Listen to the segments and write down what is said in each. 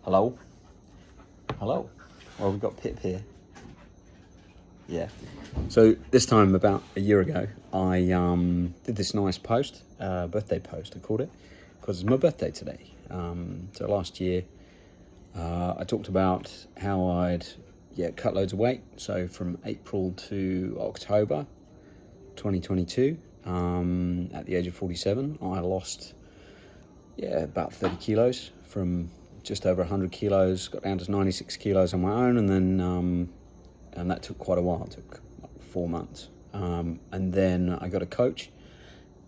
Hello? Hello? Well, we've got Pip here. Yeah. So this time, about a year ago, I did this nice post, birthday post, I called it, because it's my birthday today. So last year, I talked about how I'd cut loads of weight. So from April to October 2022, at the age of 47, I lost about 30 kilos from just over 100 kilos, got down to 96 kilos on my own, and then and that took quite a while. It took like 4 months, and then I got a coach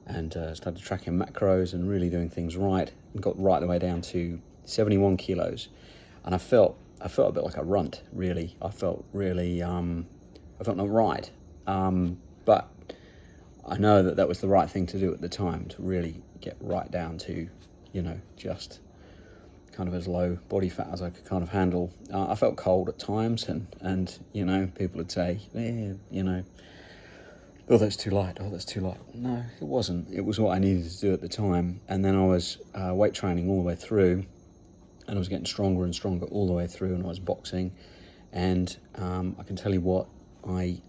and started tracking macros and really doing things right, and got right the way down to 71 kilos, and I felt a bit like a runt, really. I felt really I felt not right, but I know that was the right thing to do at the time, to really get right down to, just kind of as low body fat as I could kind of handle. I felt cold at times, and people would say, oh, that's too light, No, it wasn't. It was what I needed to do at the time. And then I was weight training all the way through, and I was getting stronger and stronger all the way through, and I was boxing. And I can tell you what, I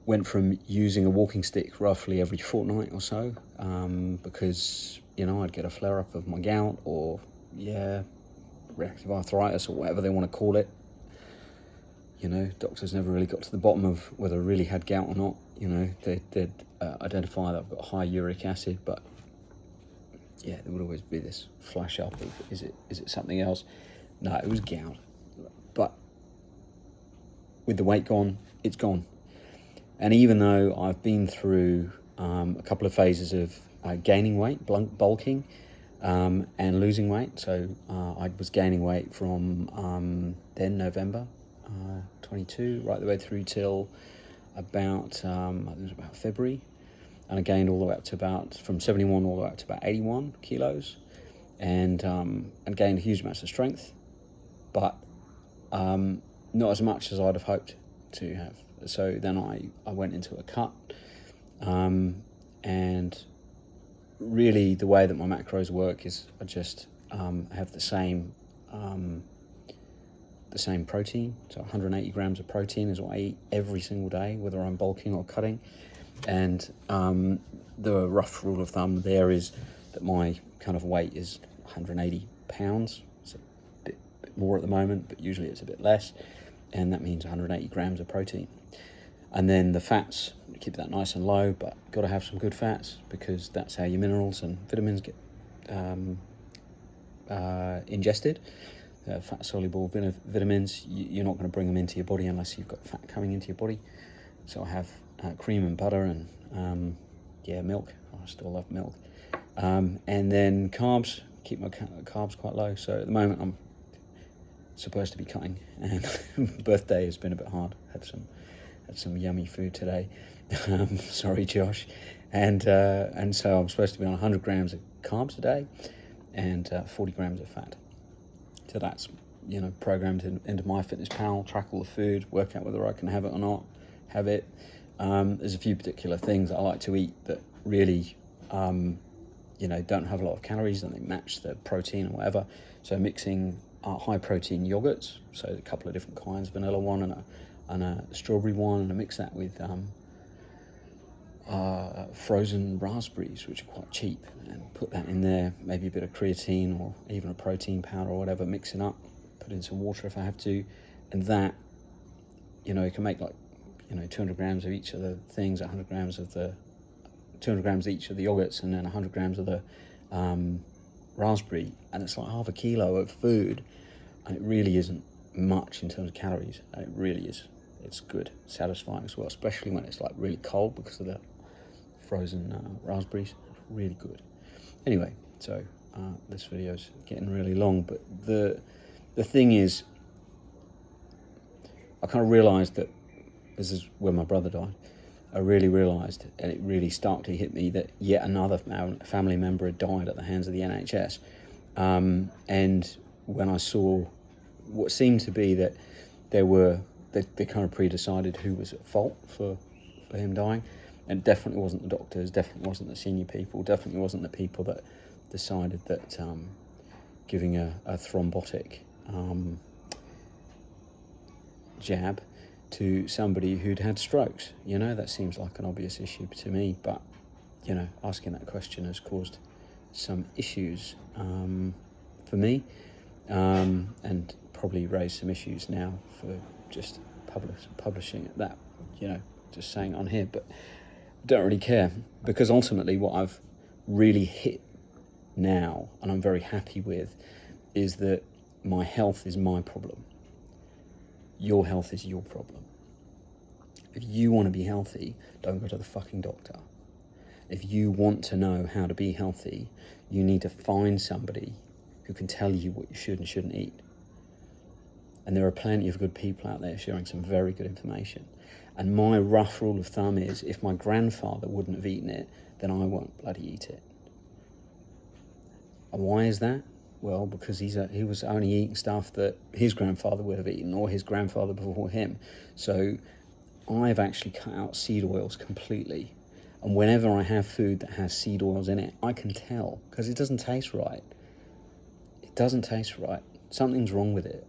went from using a walking stick roughly every fortnight or so, because I'd get a flare-up of my gout, or reactive arthritis, or whatever they want to call it. Doctors never really got to the bottom of whether I really had gout or not. They'd identify that I've got high uric acid, but there would always be this flash up of, is it something else? No, it was gout. But with the weight gone, it's gone. And even though I've been through a couple of phases of gaining weight, bulking, and losing weight. So I was gaining weight from then November 22, right the way through till about February, and I gained all the way up to from 71 all the way up to about 81 kilos, and gained huge amounts of strength, but not as much as I'd have hoped to have. So then I went into a cut, and really the way that my macros work is I just have the same protein. So 180 grams of protein is what I eat every single day, whether I'm bulking or cutting. And the rough rule of thumb there is that my kind of weight is 180 pounds. It's a bit more at the moment, but usually it's a bit less, and that means 180 grams of protein. And then the fats, keep that nice and low, but got to have some good fats, because that's how your minerals and vitamins get ingested. Fat-soluble vitamins, you're not going to bring them into your body unless you've got fat coming into your body. So I have cream and butter and milk. I still love milk. And then carbs, keep my carbs quite low. So at the moment I'm supposed to be cutting, and birthday has been a bit hard. Had some yummy food today. Sorry, Josh. And so I'm supposed to be on 100 grams of carbs a day and 40 grams of fat. So that's, programmed into MyFitnessPal, track all the food, work out whether I can have it or not, have it. There's a few particular things that I like to eat that really, don't have a lot of calories, and they match the protein or whatever. So mixing high protein yogurts, so a couple of different kinds, vanilla one and a strawberry one, and I mix that with frozen raspberries, which are quite cheap, and put that in there, maybe a bit of creatine or even a protein powder or whatever, mix it up, put in some water if I have to, and that, you can make 200 grams of each of the things, 200 grams each of the yogurts, and then 100 grams of the raspberry, and it's like half a kilo of food, and it really isn't much in terms of calories. It really is. It's good, satisfying as well, especially when it's like really cold because of the frozen raspberries. Really good. Anyway, so this video's getting really long, but the thing is, I kind of realised that this is when my brother died. I really realised, and it really starkly hit me, that yet another family member had died at the hands of the NHS. And when I saw what seemed to be that they kind of pre-decided who was at fault for him dying, and it definitely wasn't the doctors, definitely wasn't the senior people, definitely wasn't the people that decided that giving a thrombotic jab to somebody who'd had strokes. You know, that seems like an obvious issue to me, but, you know, asking that question has caused some issues for me, and probably raised some issues now for just publishing that, you know, just saying on here, but don't really care, because ultimately what I've really hit now, and I'm very happy with, is that my health is my problem. Your health is your problem. If you want to be healthy, don't go to the fucking doctor. If you want to know how to be healthy, you need to find somebody who can tell you what you should and shouldn't eat. And there are plenty of good people out there sharing some very good information. And my rough rule of thumb is, if my grandfather wouldn't have eaten it, then I won't bloody eat it. And why is that? Well, because he was only eating stuff that his grandfather would have eaten, or his grandfather before him. So I've actually cut out seed oils completely. And whenever I have food that has seed oils in it, I can tell, because it doesn't taste right. It doesn't taste right. Something's wrong with it.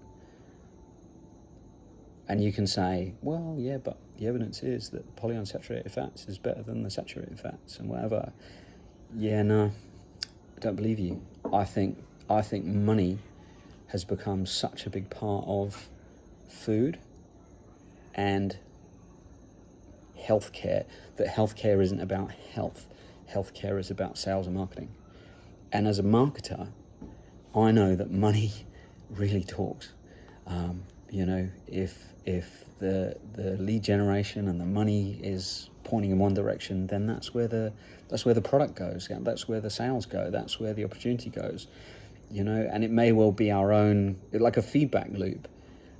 And you can say, well, yeah, but the evidence is that polyunsaturated fats is better than the saturated fats and whatever. Yeah, no, I don't believe you. I think money has become such a big part of food and healthcare that healthcare isn't about health. Healthcare is about sales and marketing. And as a marketer, I know that money really talks. You know, if the lead generation and the money is pointing in one direction, then that's where the product goes. That's where the sales go. That's where the opportunity goes. You know, and it may well be our own, like a feedback loop.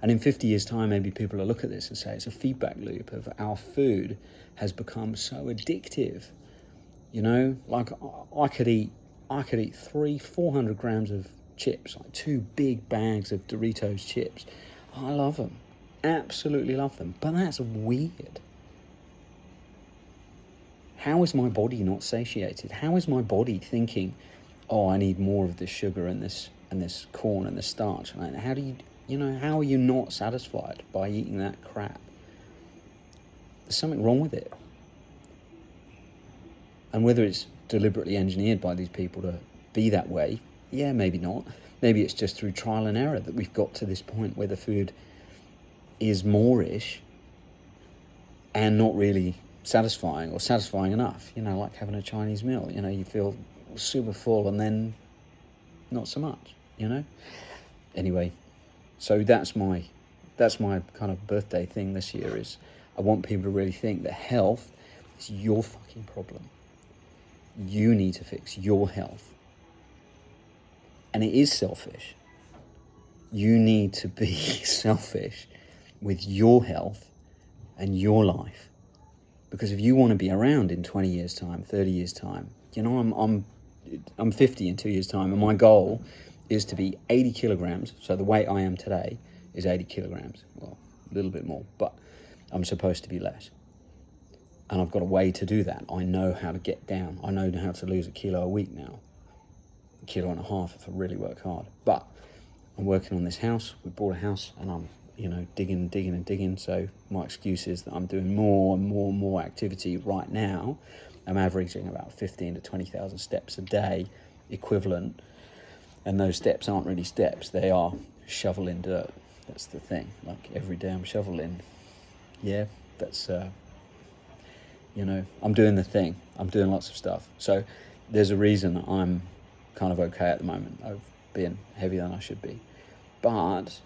And in 50 years' time, maybe people will look at this and say it's a feedback loop of our food has become so addictive. You know, like I could eat 300-400 grams of chips, like 2 big bags of Doritos chips. I love them, absolutely love them. But that's weird. How is my body not satiated? How is my body thinking, oh, I need more of this sugar and this corn and this starch? And how do how are you not satisfied by eating that crap? There's something wrong with it. And whether it's deliberately engineered by these people to be that way, yeah, maybe not. Maybe it's just through trial and error that we've got to this point where the food is more-ish and not really satisfying, or satisfying enough, you know, like having a Chinese meal. You know, you feel super full and then not so much, you know? Anyway, so that's my kind of birthday thing this year, is I want people to really think that health is your fucking problem. You need to fix your health. And it is selfish. You need to be selfish with your health and your life. Because if you want to be around in 20 years' time, 30 years' time, you know, I'm 50 in 2 years' time, and my goal is to be 80 kilograms. So the weight I am today is 80 kilograms. Well, a little bit more, but I'm supposed to be less. And I've got a way to do that. I know how to get down. I know how to lose 1 kilo a week now. 1.5 kilos if I really work hard. But I'm working on this house. We bought a house, and I'm, you know, digging. So my excuse is that I'm doing more and more activity right now. I'm averaging about 15 to 20,000 steps a day equivalent. And those steps aren't really steps. They are shoveling dirt. That's the thing. Like every day I'm shoveling. Yeah, that's, you know, I'm doing the thing. I'm doing lots of stuff. So there's a reason I'm kind of okay at the moment. I've been heavier than I should be. But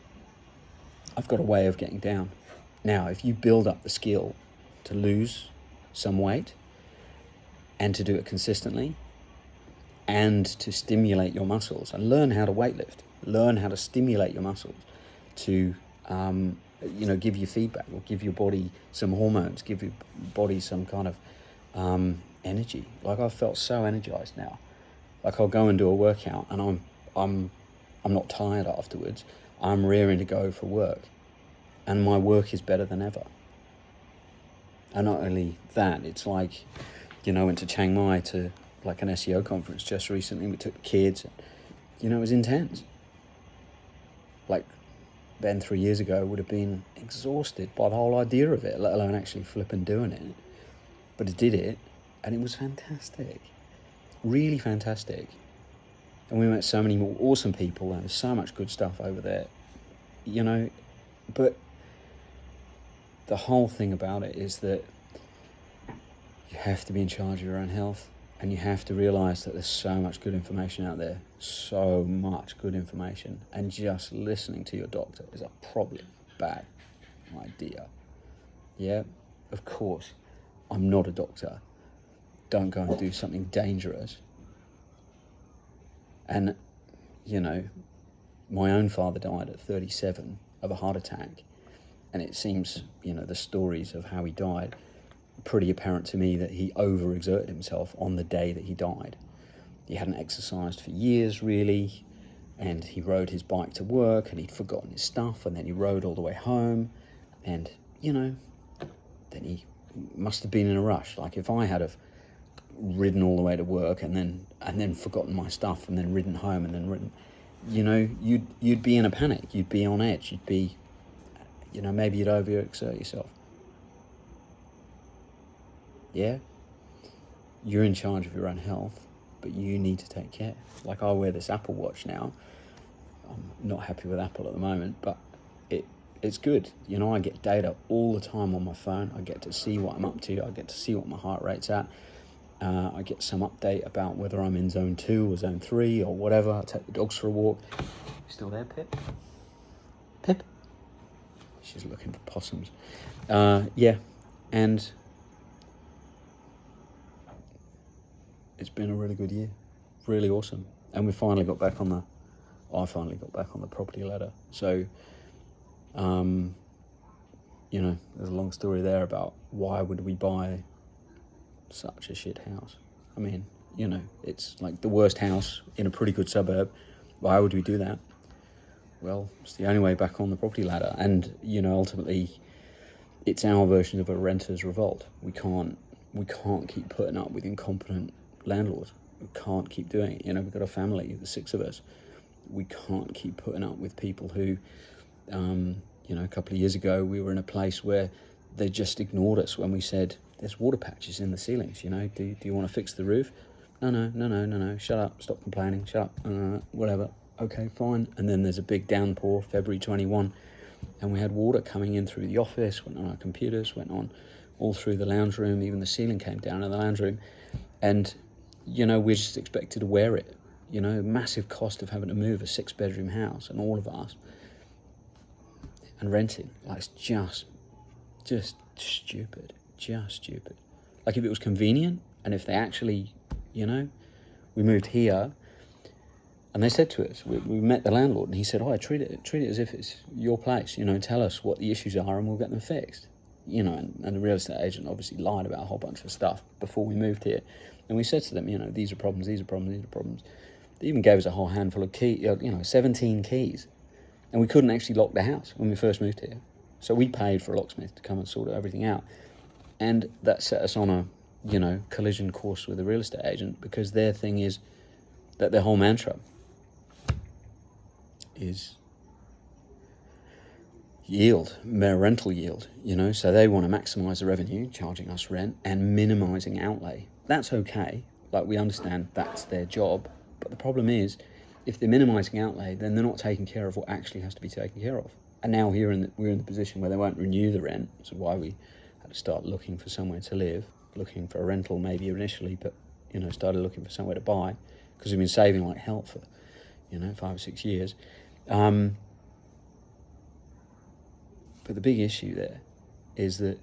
I've got a way of getting down. Now, if you build up the skill to lose some weight and to do it consistently and to stimulate your muscles and learn how to weightlift, learn how to stimulate your muscles to, you know, give you feedback or give your body some hormones, give your body some kind of energy. Like I've felt so energized now. Like I'll go and do a workout and I'm not tired afterwards. I'm rearing to go for work, and my work is better than ever. And not only that, it's like, you know, went to Chiang Mai to like an SEO conference just recently. We took the kids, you know, it was intense. Like, Ben 3 years ago would have been exhausted by the whole idea of it, let alone actually flipping doing it. But it did it, and it was fantastic. Really fantastic. And we met so many more awesome people, and there's so much good stuff over there, you know. But the whole thing about it is that you have to be in charge of your own health, and you have to realise that there's so much good information out there, so much good information, and just listening to your doctor is a probably bad idea. Yeah, of course, I'm not a doctor. Don't go and do something dangerous. And, you know, my own father died at 37 of a heart attack, and it seems, you know, the stories of how he died, pretty apparent to me that he over-exerted himself on the day that he died. He hadn't exercised for years, really, and he rode his bike to work, and he'd forgotten his stuff, and then he rode all the way home, and, you know, then he must have been in a rush. Like, if I had have ridden all the way to work and then forgotten my stuff and then ridden home and then ridden, you know, you'd be in a panic, you'd be on edge, you'd be, you know, maybe you'd over-exert yourself. Yeah, you're in charge of your own health, but you need to take care. Like, I wear this Apple Watch now. I'm not happy with Apple at the moment, but it's good. You know, I get data all the time on my phone. I get to see what I'm up to. I get to see what my heart rate's at. I get some update about whether I'm in zone 2 or zone 3 or whatever. I take the dogs for a walk. Still there, Pip? Pip? She's looking for possums. Yeah, and it's been a really good year. Really awesome. And I finally got back on the property ladder. So, you know, there's a long story there about why would we buy such a shit house. I mean, you know, it's like the worst house in a pretty good suburb. Why would we do that? Well, it's the only way back on the property ladder. And, you know, ultimately, it's our version of a renter's revolt. We can't keep putting up with incompetent landlords. We can't keep doing it. You know, we've got a family, the 6 of us. We can't keep putting up with people who, you know, a couple of years ago, we were in a place where they just ignored us when we said, there's water patches in the ceilings, you know, do you want to fix the roof? No, shut up, stop complaining, shut up, whatever, okay, fine. And then there's a big downpour, February 21, and we had water coming in through the office, went on our computers, went on all through the lounge room, even the ceiling came down in the lounge room, and, you know, we're just expected to wear it, you know, massive cost of having to move a 6-bedroom house, and all of us, and renting, like, it's just stupid. Like, if it was convenient, and if they actually, you know, we moved here, and they said to us, we met the landlord, and he said, treat it as if it's your place, you know, tell us what the issues are, and we'll get them fixed, you know. And the real estate agent obviously lied about a whole bunch of stuff before we moved here, and we said to them, you know, these are problems. They even gave us a whole handful of keys, you know, 17 keys, and we couldn't actually lock the house when we first moved here, so we paid for a locksmith to come and sort everything out. And that set us on a, you know, collision course with a real estate agent, because their thing is that their whole mantra is yield, rental yield, you know. So they want to maximise the revenue, charging us rent, and minimising outlay. That's okay. Like, we understand that's their job. But the problem is, if they're minimising outlay, then they're not taking care of what actually has to be taken care of. And now we're in the position where they won't renew the rent. So why we had to start looking for somewhere to live, looking for a rental maybe initially, but, you know, started looking for somewhere to buy, because we've been saving like hell for, you know, 5 or 6 years. But the big issue there is that,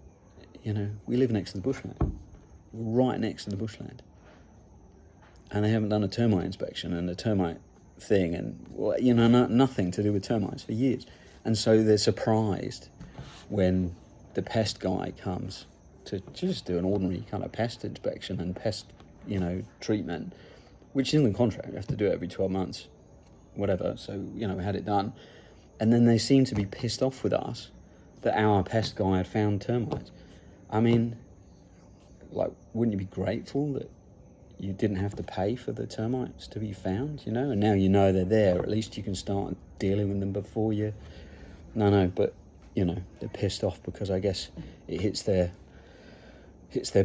you know, we live next to the bushland, right next to the bushland, and they haven't done a termite inspection and a termite thing, and, you know, nothing to do with termites for years. And so they're surprised when the pest guy comes to just do an ordinary kind of pest inspection and pest, you know, treatment, which is in the contract. We have to do it every 12 months, whatever. So, you know, we had it done. And then they seem to be pissed off with us that our pest guy had found termites. I mean, like, wouldn't you be grateful that you didn't have to pay for the termites to be found, you know, and now you know they're there. At least you can start dealing with them before you. No, but you know, they're pissed off because I guess it hits their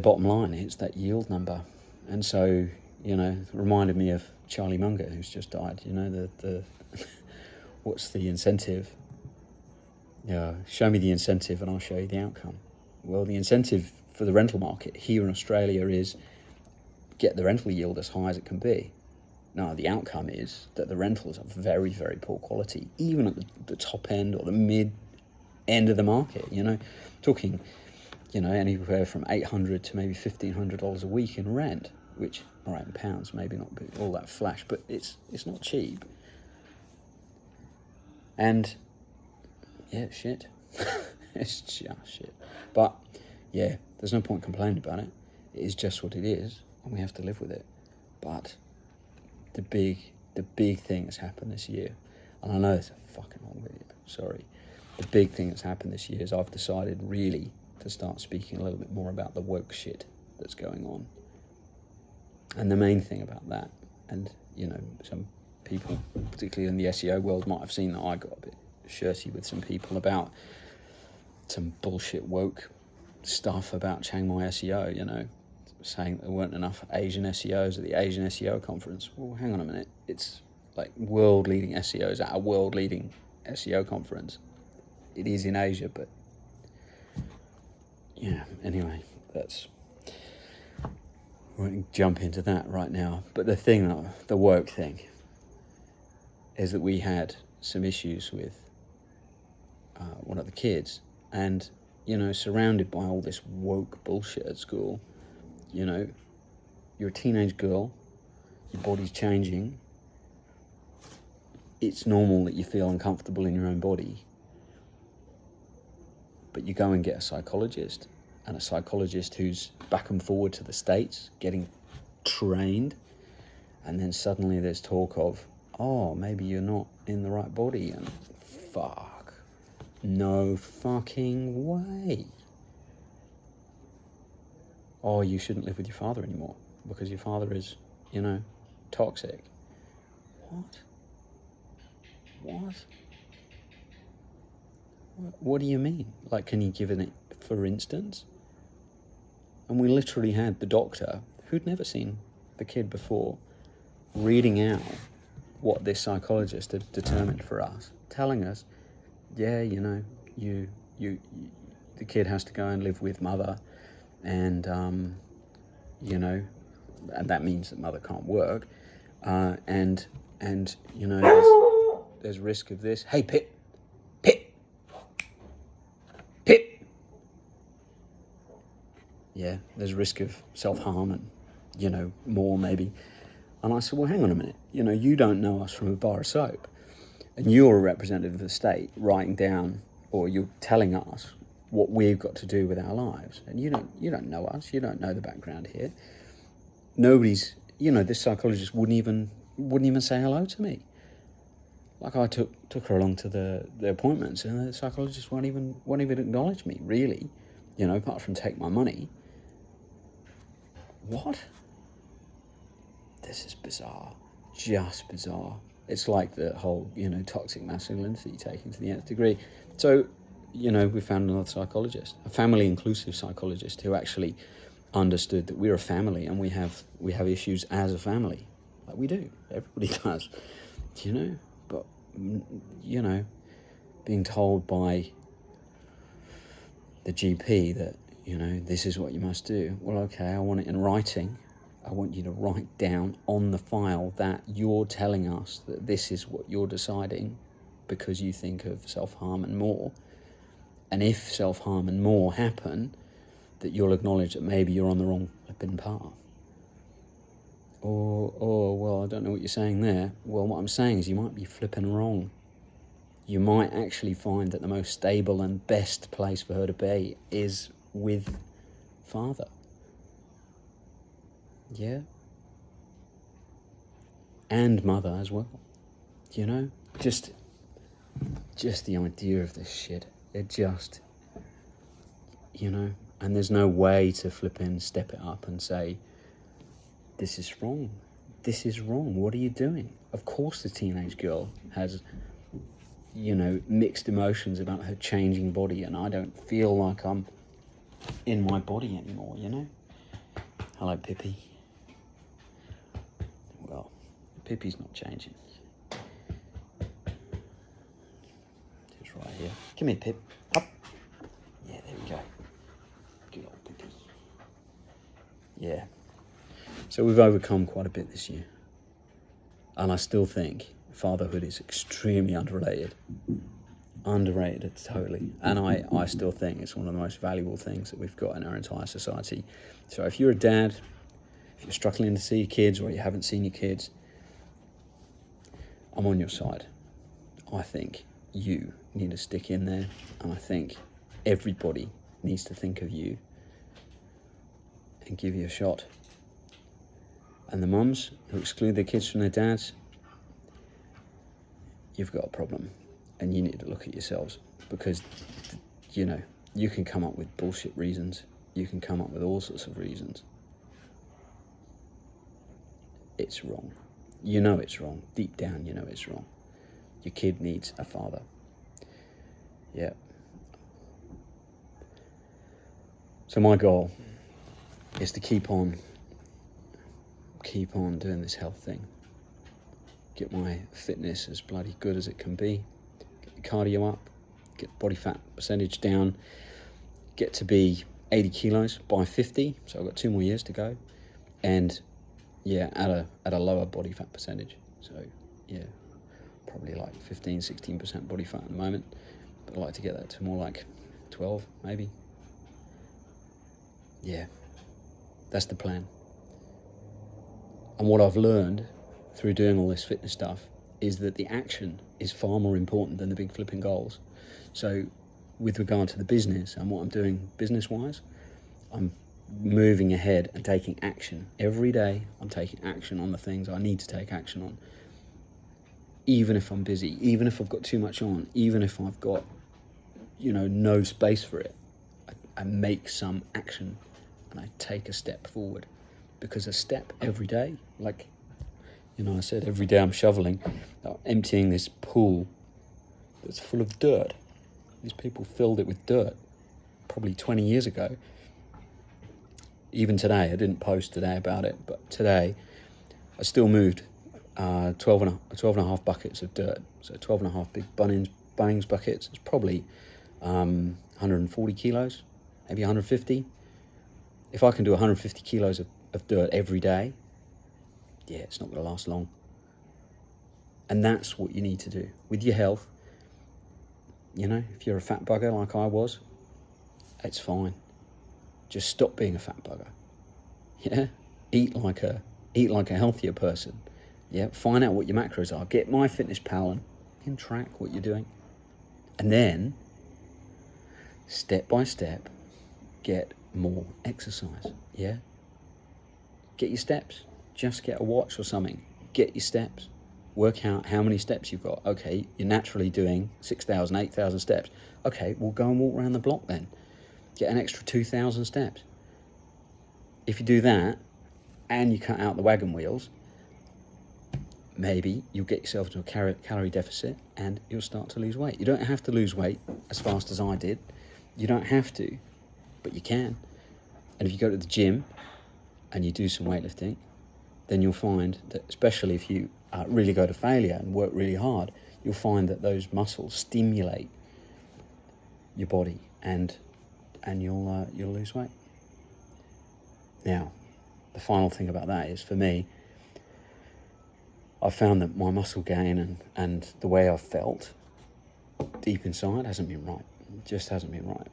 bottom line, it hits that yield number. And so, you know, it reminded me of Charlie Munger, who's just died. You know, the what's the incentive? Yeah, show me the incentive and I'll show you the outcome. Well, the incentive for the rental market here in Australia is get the rental yield as high as it can be. Now, the outcome is that the rentals are very, very poor quality, even at the top end or the mid end of the market, you know, talking, you know, anywhere from $800 to maybe $1,500 a week in rent, which, all right, in pounds, maybe not all that flash, but it's not cheap. And yeah, shit. It's just shit. But yeah, there's no point complaining about it. It is just what it is, and we have to live with it. But the big thing that's happened this year, and I know it's a fucking long video, sorry. The big thing that's happened this year is I've decided really to start speaking a little bit more about the woke shit that's going on. And the main thing about that, and you know, some people, particularly in the SEO world, might have seen that I got a bit shirty with some people about some bullshit woke stuff about Chiang Mai SEO, you know, saying there weren't enough Asian SEOs at the Asian SEO conference. Well, hang on a minute. It's like world-leading SEOs at a world-leading SEO conference. It is in Asia, but yeah, anyway, we won't jump into that right now. But the woke thing, is that we had some issues with one of the kids, and, you know, surrounded by all this woke bullshit at school. You know, you're a teenage girl, your body's changing, it's normal that you feel uncomfortable in your own body, but you go and get a psychologist, and a psychologist who's back and forward to the States, getting trained, and then suddenly there's talk of, oh, maybe you're not in the right body, and fuck, no fucking way. Oh, you shouldn't live with your father anymore because your father is, you know, toxic. What do you mean? Like, can you give it, for instance? And we literally had the doctor, who'd never seen the kid before, reading out what this psychologist had determined for us, telling us, yeah, you know, the kid has to go and live with mother, and you know, and that means that mother can't work, and you know, there's risk of this. Hey, Pip. Yeah, there's risk of self-harm and, you know, more maybe. And I said, well, hang on a minute. You know, you don't know us from a bar of soap, and you're a representative of the state writing down, or you're telling us what we've got to do with our lives, and you don't know us, you don't know the background here. Nobody's, you know, this psychologist wouldn't even say hello to me. Like, I took her along to the appointments, and the psychologist won't even acknowledge me, really, you know, apart from take my money. What? This is bizarre, just bizarre. It's like the whole, you know, toxic masculinity taken to the nth degree. So, you know, we found another psychologist, a family-inclusive psychologist, who actually understood that we're a family and we have issues as a family. Like, we do. Everybody does, you know. But, you know, being told by the GP that, you know, this is what you must do. Well, okay, I want it in writing. I want you to write down on the file that you're telling us that this is what you're deciding because you think of self-harm and more. And if self-harm and more happen, that you'll acknowledge that maybe you're on the wrong flipping path. Or, well, I don't know what you're saying there. Well, what I'm saying is you might be flipping wrong. You might actually find that the most stable and best place for her to be is with father. Yeah. And mother as well. You know? Just the idea of this shit. It just, you know, and there's no way to flip in, step it up and say, this is wrong. This is wrong. What are you doing? Of course the teenage girl has, you know, mixed emotions about her changing body, and I don't feel like I'm in my body anymore, you know? Hello, Pippi. Well, Pippi's not changing. Just right here. Come here, Pip. Up. Yeah, there we go. Good old Pippi. Yeah. So we've overcome quite a bit this year. And I still think fatherhood is extremely underrated. Underrated, totally. And I still think it's one of the most valuable things that we've got in our entire society. So if you're a dad, if you're struggling to see your kids or you haven't seen your kids, I'm on your side. I think you need to stick in there, and I think everybody needs to think of you and give you a shot. And the mums who exclude their kids from their dads, you've got a problem, and you need to look at yourselves, because, you know, you can come up with bullshit reasons. You can come up with all sorts of reasons. It's wrong. You know it's wrong. Deep down, you know it's wrong. Your kid needs a father. Yeah. So my goal is to keep on doing this health thing. Get my fitness as bloody good as it can be. Get the cardio up. Get body fat percentage down. Get to be 80 kilos by 50. So I've got 2 more years to go. And yeah, at a lower body fat percentage. So yeah, probably like 15-16% body fat at the moment. But I'd like to get that to more like 12 maybe. Yeah, that's the plan. And what I've learned through doing all this fitness stuff is that the action is far more important than the big flipping goals. So with regard to the business and what I'm doing business-wise, I'm moving ahead and taking action. Every day I'm taking action on the things I need to take action on. Even if I'm busy, even if I've got too much on, even if I've got, you know, no space for it, I make some action and I take a step forward. Because a step every day, like, you know, I said every day I'm shoveling, emptying this pool that's full of dirt. These people filled it with dirt probably 20 years ago. Even today, I didn't post today about it, but today I still moved 12 and a half buckets of dirt. So 12 and a half big Bunnings buckets. It's probably 140 kilos, maybe 150. If I can do 150 kilos of dirt every day, yeah, it's not going to last long. And that's what you need to do with your health. You know, if you're a fat bugger like I was, it's fine. Just stop being a fat bugger. Yeah, eat like a healthier person. Yeah, find out what your macros are. Get MyFitnessPal and you can track what you're doing. And then, step by step, get more exercise. Yeah. Get your steps. Just get a watch or something. Get your steps. Work out how many steps you've got. Okay, you're naturally doing 6,000, 8,000 steps. Okay, well, go and walk around the block then. Get an extra 2,000 steps. If you do that, and you cut out the wagon wheels, maybe you'll get yourself into a calorie deficit and you'll start to lose weight. You don't have to lose weight as fast as I did. You don't have to, but you can. And if you go to the gym and you do some weightlifting, then you'll find that, especially if you really go to failure and work really hard, you'll find that those muscles stimulate your body and you'll lose weight. Now, the final thing about that is, for me, I've found that my muscle gain and the way I've felt deep inside hasn't been right. It just hasn't been right.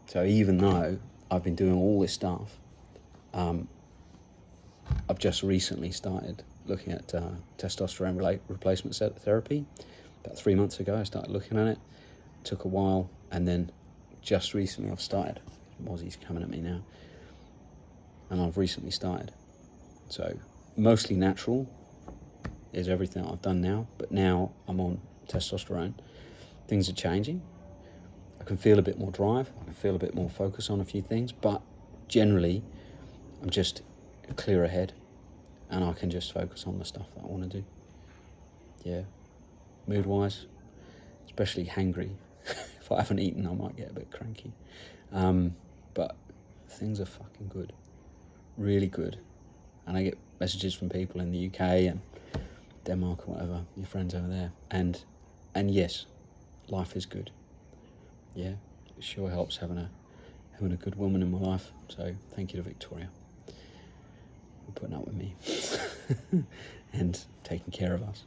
So even though I've been doing all this stuff, I've just recently started looking at testosterone replacement therapy. About 3 months ago, I started looking at it. It took a while, and then just recently I've started. Aussie's coming at me now. And I've recently started. So mostly natural is everything I've done now, but now I'm on testosterone. Things are changing. I can feel a bit more drive. I can feel a bit more focus on a few things, but generally I'm just a clearer head, and I can just focus on the stuff that I want to do. Yeah, mood-wise, especially hangry. If I haven't eaten, I might get a bit cranky. But things are fucking good, really good. And I get messages from people in the UK and Denmark or whatever, your friends over there. And yes, life is good. Yeah, it sure helps having a good woman in my life. So thank you to Victoria for putting up with me and taking care of us.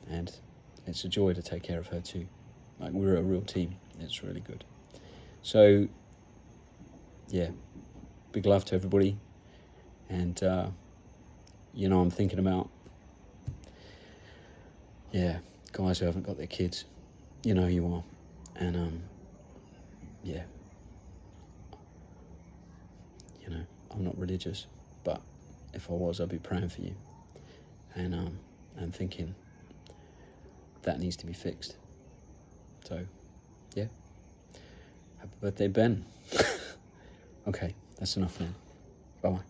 And it's a joy to take care of her too. Like, we're a real team. It's really good. So yeah, big love to everybody. And I'm thinking about guys who haven't got their kids. You know you are. And I'm not religious, but if I was, I'd be praying for you. And I'm thinking that needs to be fixed. So yeah, happy birthday, Ben. Okay, that's enough now. Bye-bye.